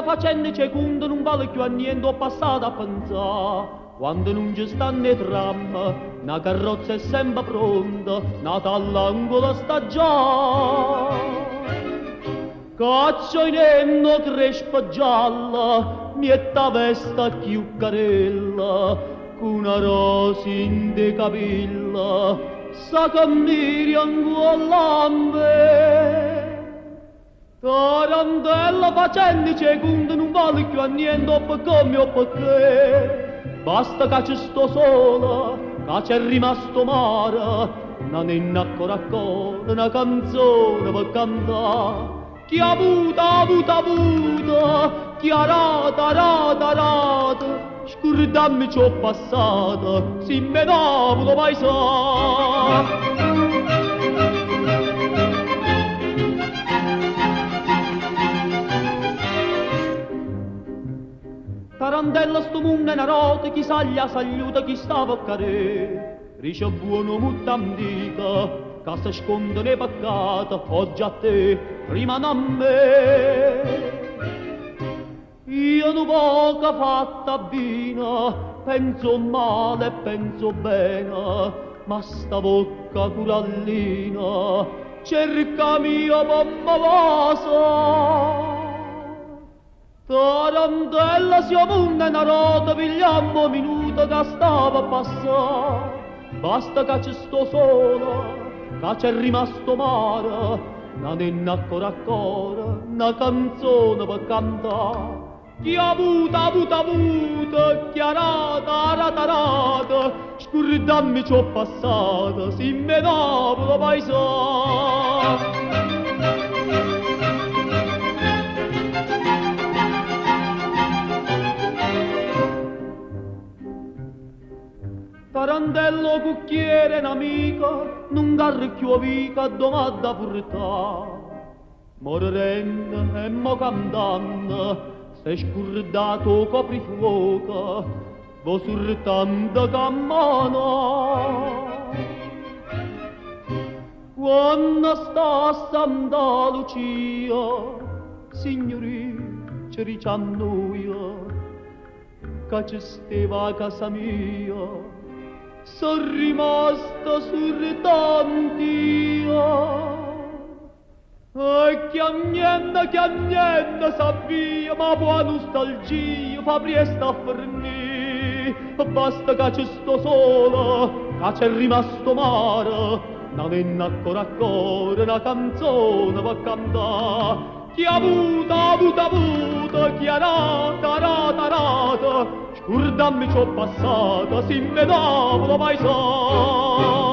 della faccenda secondo non vale più a niente, ho passato a pensare. Quando non ci stanno i tram, una carrozza è sempre pronta, nata all'angolo sta già. Caccia in enno crespa gialla, mietta vesta chiuccarella, con una rosa in de capilla, sa cammiri anguolambe. Tarantella facendo secondo non vale più a niente, o come o perché. Basta che ci sto sola, che c'è rimasto mare, non è ancora una canzone per cantare. Chi ha avuto, chi ha rata, scordammi ciò passato, si me lo mai sa. Tarantella sto mondo è una rota, chi saglia sagliuta, chi stava a care. Rice buono mutta antica, che si sconde nei peccati, oggi a te, rimane a me. Io non poco fatta bene, penso male e penso bene, ma sta bocca curallina, cerca mia mamma vasa. Tarantella siamo una rota, pigliamo minuto che stava a passare. Basta che ci sto sola, che c'è rimasto mare, non è ancora una canzone per cantare. Chi ha avuto, chi ha rata, scordammi ciò passato, si me lo paesato. Tarantello cucchiere un'amica, non garrecchio vica domanda portà. Morendo e mo cantando, sei scordato coprifuoco, vo surtando cammano. Quando sta a Santa Lucia, signori, ci diciamo io, che ci stava a casa mia, sono rimasta surtantia. E che niente sappia, ma buona nostalgia fa presto a fornì. Basta che ci sto sola, che c'è rimasto mare, non è ancora una canzone per cantare. Chi ha avuto, chi ha rata, scordammi ciò passato, si me lo mai sa.